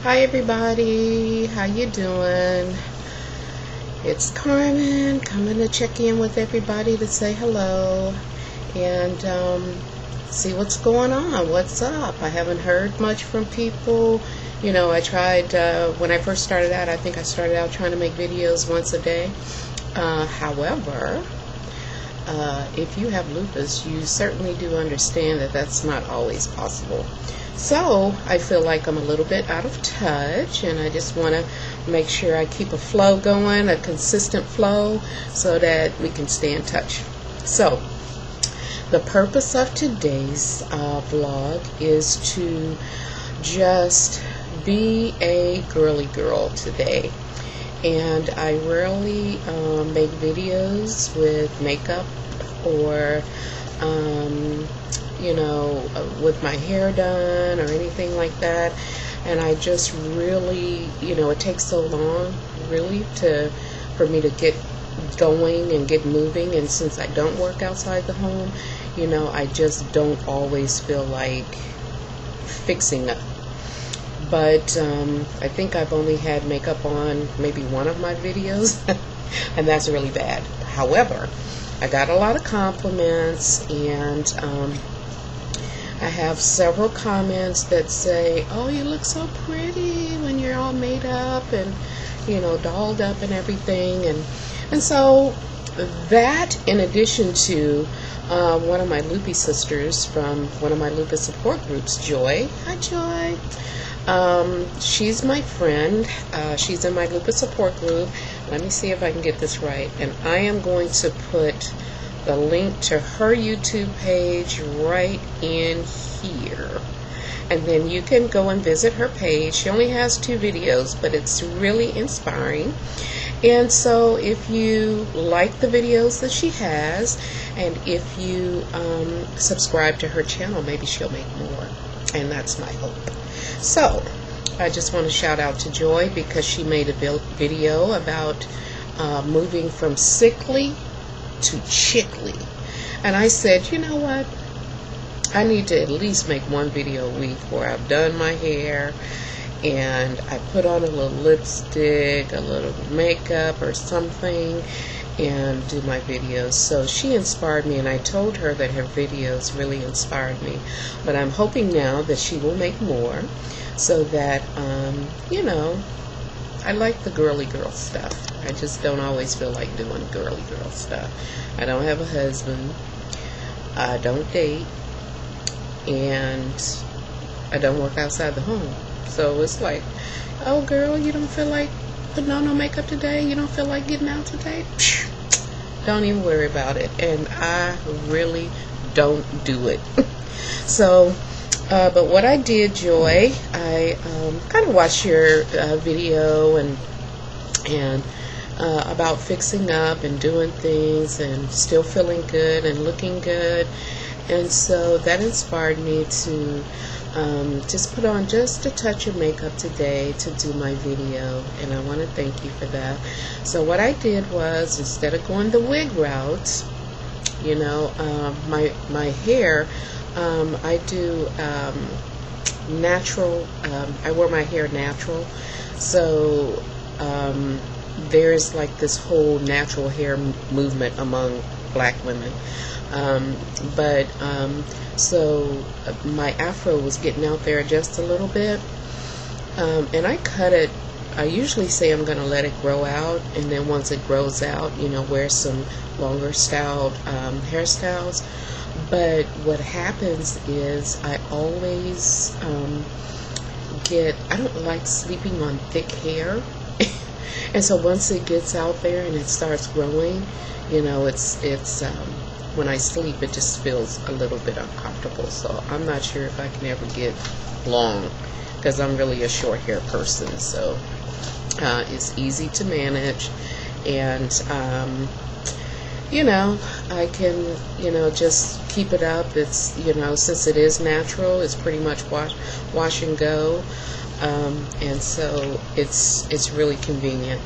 Hi everybody, how you doing? It's Carmen coming to check in with everybody to say hello and see what's going on, what's up. I haven't heard much from people. You know, I tried, when I first started out, I think I started out trying to make videos once a day. However, if you have lupus, you certainly do understand that that's not always possible. So I feel like I'm a little bit out of touch, and I just want to make sure I keep a flow going, a consistent flow, so that we can stay in touch. So the purpose of today's vlog is to just be a girly girl today. And I rarely make videos with makeup or you know, with my hair done or anything like that. And I just really, you know, it takes so long really for me to get going and get moving, and since I don't work outside the home, you know, I just don't always feel like fixing up. But I think I've only had makeup on maybe one of my videos and that's really bad. However, I got a lot of compliments, and I have several comments that say, oh, you look so pretty when you're all made up and, you know, dolled up and everything. And so that, in addition to one of my loopy sisters from one of my lupus support groups, Joy. Hi, Joy. She's my friend. She's in my lupus support group. Let me see if I can get this right. And I am going to put the link to her YouTube page right in here. And then you can go and visit her page. She only has 2 videos, but it's really inspiring. And so if you like the videos that she has, and if you subscribe to her channel, maybe she'll make more. And that's my hope. So I just want to shout out to Joy, because she made a video about moving from sickly to chickly. And I said, you know what? I need to at least make one video a week where I've done my hair and I put on a little lipstick, a little makeup or something, and do my videos. So she inspired me, and I told her that her videos really inspired me. But I'm hoping now that she will make more, so that, you know, I like the girly girl stuff. I just don't always feel like doing girly girl stuff. I don't have a husband. I don't date. And I don't work outside the home. So it's like, oh girl, you don't feel like putting on no makeup today? You don't feel like getting out today? Don't even worry about it. And I really don't do it. So, but what I did, Joy, I kind of watched your video and about fixing up and doing things and still feeling good and looking good. And so that inspired me to just put on just a touch of makeup today to do my video, and I want to thank you for that. So what I did was, instead of going the wig route, you know, my hair, I do natural. I wear my hair natural, so there's like this whole natural hair movement among black women. So my afro was getting out there just a little bit, and I cut it. I usually say I'm going to let it grow out, and then once it grows out, you know, wear some longer styled hairstyles. But what happens is I always I don't like sleeping on thick hair. And so once it gets out there and it starts growing, you know, it's when I sleep, it just feels a little bit uncomfortable. So I'm not sure if I can ever get long, because I'm really a short hair person. So it's easy to manage, and you know, I can, you know, just keep it up. It's, you know, since it is natural, it's pretty much wash and go, and so it's really convenient.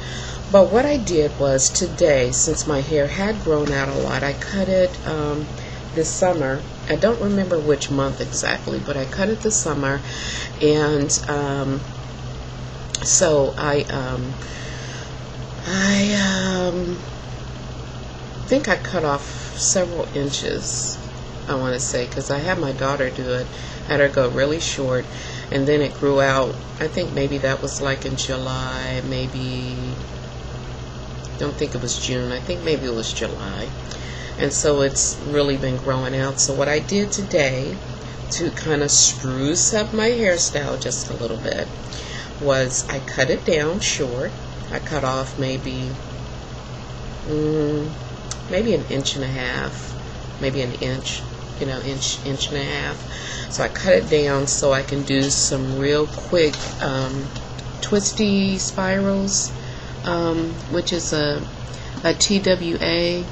But what I did was today, since my hair had grown out a lot, I cut it this summer. I don't remember which month exactly, but I cut it this summer, and So I think I cut off several inches, I want to say, because I had my daughter do it. Had her go really short, and then it grew out. I think maybe that was like in July, maybe, don't think it was June, I think maybe it was July. And so it's really been growing out. So what I did today to kind of spruce up my hairstyle just a little bit was I cut it down short. I cut off maybe an inch and a half, maybe an inch, inch and a half. So I cut it down so I can do some real quick twisty spirals, which is a TWA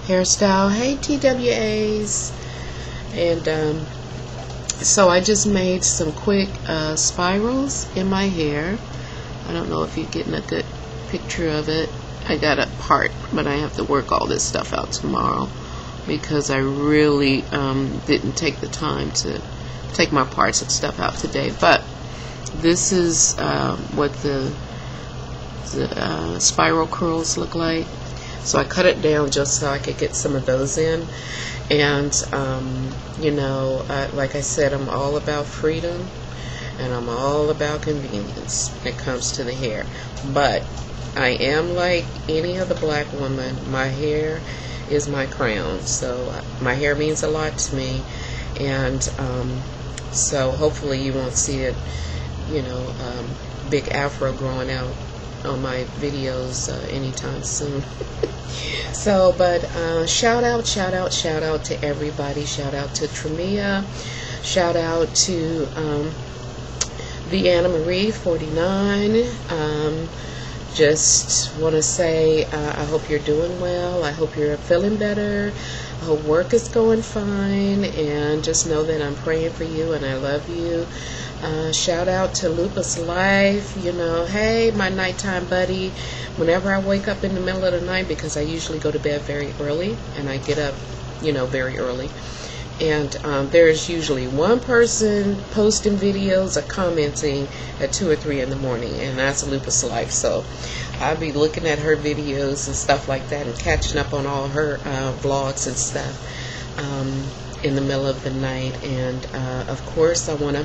hairstyle. Hey TWAs. And so I just made some quick spirals in my hair. I don't know if you're getting a good picture of it. I got a part, but I have to work all this stuff out tomorrow because I really didn't take the time to take my parts and stuff out today. But this is what the spiral curls look like. So I cut it down just so I could get some of those in. And like I said, I'm all about freedom and I'm all about convenience when it comes to the hair. But I am like any other black woman. My hair is my crown, so my hair means a lot to me. And so hopefully you won't see it, big afro growing out on my videos anytime soon. So, but shout out to everybody. Shout out to Tremia. Shout out to the Anna Marie 49. Just want to say I hope you're doing well. I hope you're feeling better. I hope work is going fine, and just know that I'm praying for you and I love you. Shout out to Lupus Life. Hey, my nighttime buddy. Whenever I wake up in the middle of the night, because I usually go to bed very early and I get up, very early. And there's usually one person posting videos or commenting at 2 or 3 in the morning, and that's Lupus Life. So I'll be looking at her videos and stuff like that and catching up on all her vlogs and stuff in the middle of the night. And of course I want to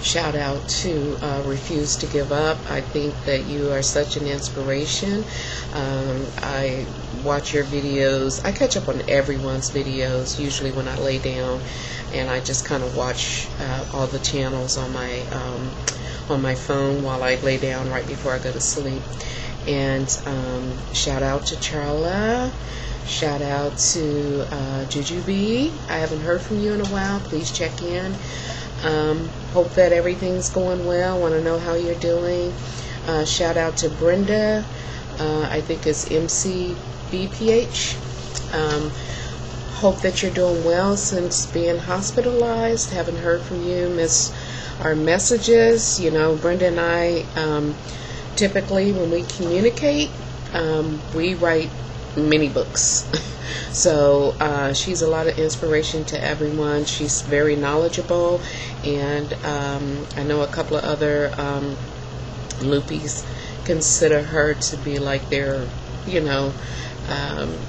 shout out to Refuse to Give Up. I think that you are such an inspiration. I watch your videos. I catch up on everyone's videos usually when I lay down, and I just kind of watch all the channels on my phone while I lay down right before I go to sleep. And shout out to Charla. Shout out to Jujubee. I haven't heard from you in a while. Please check in. Hope that everything's going well. Want to know how you're doing. Shout out to Brenda. I think it's MCBPH. Hope that you're doing well since being hospitalized. Haven't heard from you. Miss our messages. Brenda and I typically when we communicate, we write mini books. So she's a lot of inspiration to everyone. She's very knowledgeable, and I know a couple of other Lupies consider her to be like their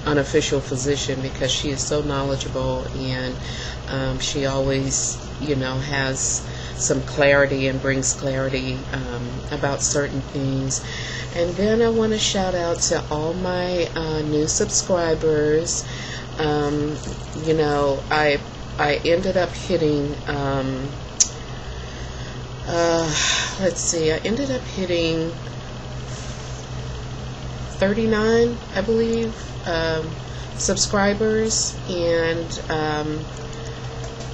unofficial physician, because she is so knowledgeable, and she always has some clarity and brings clarity about certain things. And then I want to shout out to all my new subscribers. I ended up hitting I ended up hitting 39, I believe, subscribers. And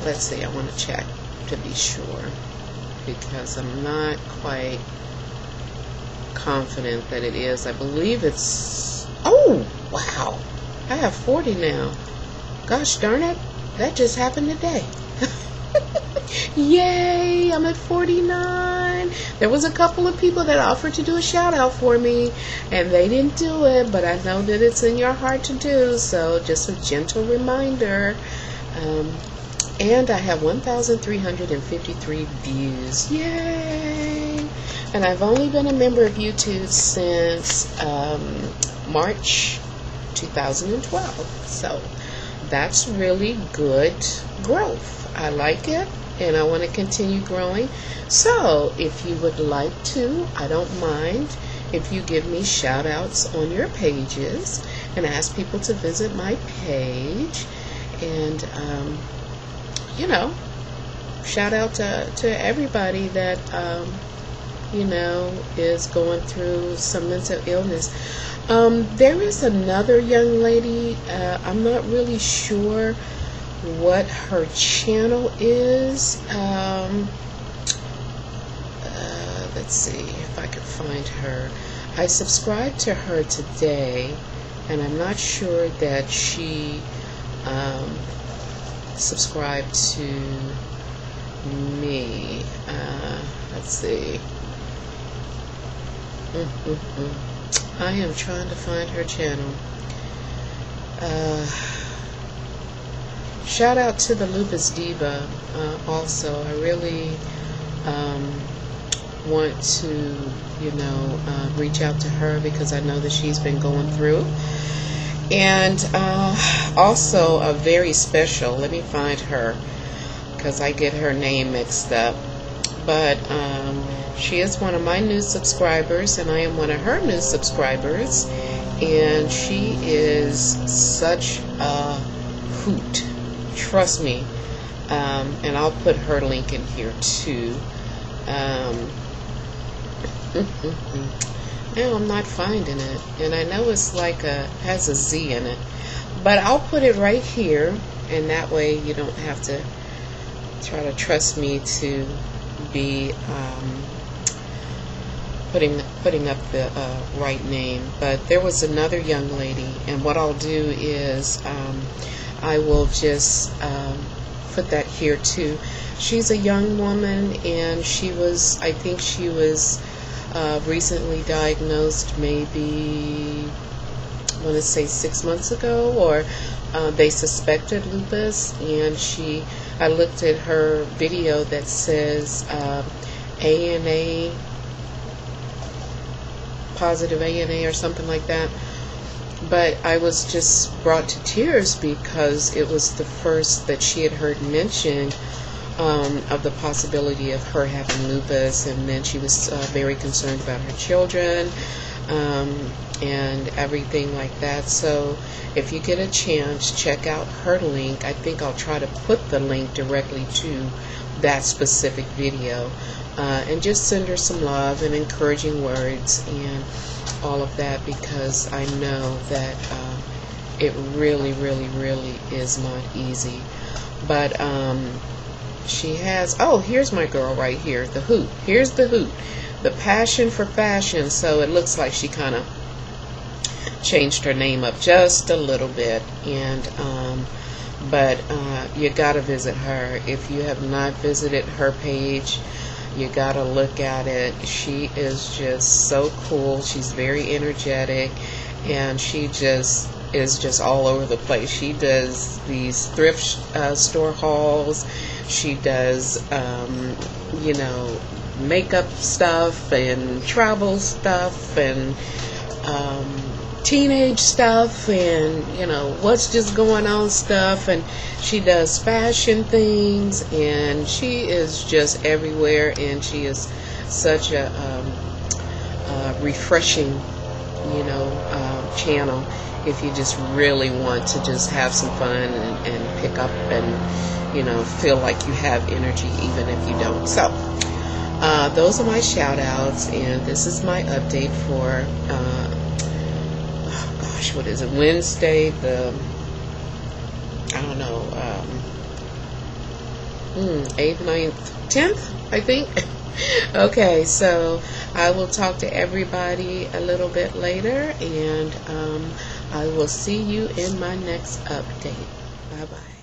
let's see, I want to check to be sure, because I'm not quite confident that it is. I believe it's, oh wow, I have 40 now. Gosh darn it, that just happened today. Yay, I'm at 49. There was a couple of people that offered to do a shout out for me, and they didn't do it, but I know that it's in your heart to do, so just a gentle reminder. And I have 1,353 views. Yay! And I've only been a member of YouTube since March 2012. So that's really good growth. I like it, and I want to continue growing. So if you would like to, I don't mind if you give me shout outs on your pages and ask people to visit my page. And you know, shout out to everybody that you know, is going through some mental illness. There is another young lady, I'm not really sure what her channel is. Let's see if I can find her. I subscribed to her today, and I'm not sure that she subscribed to me. Let's see. I am trying to find her channel. Shout out to the Lupus Diva also. I really want to, you know, reach out to her because I know that she's been going through. And also a very special, let me find her because I get her name mixed up. But she is one of my new subscribers, and I am one of her new subscribers, and she is such a hoot, trust me. And I'll put her link in here too. Now I'm not finding it, and I know it's like has a Z in it, but I'll put it right here, and that way you don't have to try to trust me to be putting up the right name. But there was another young lady, and what I'll do is I will just put that here too. She's a young woman, and she was, I think she was recently diagnosed, maybe I want to say 6 months ago, or they suspected lupus, and I looked at her video that says ANA, positive ANA or something like that. But I was just brought to tears because it was the first that she had heard mentioned of the possibility of her having lupus, and then she was very concerned about her children and everything like that. So if you get a chance, check out her link. I think I'll try to put the link directly to that specific video, and just send her some love and encouraging words and all of that, because I know that it really, really, really is not easy. But she has, oh, here's my girl right here, the hoot. Here's the hoot, the passion for fashion. So it looks like she kind of changed her name up just a little bit, and but you gotta visit her. If you have not visited her page, you gotta look at it. She is just so cool. She's very energetic, and she just is just all over the place. She does these thrift store hauls. She does you know, makeup stuff and travel stuff and teenage stuff, and you know, what's just going on stuff, and she does fashion things, and she is just everywhere, and she is such a refreshing, you know, channel if you just really want to just have some fun and pick up and, you know, feel like you have energy even if you don't. So those are my shout outs, and this is my update for what is it, Wednesday, the, I don't know, 8th, 9th, 10th, I think. Okay, so I will talk to everybody a little bit later, and I will see you in my next update. Bye-bye.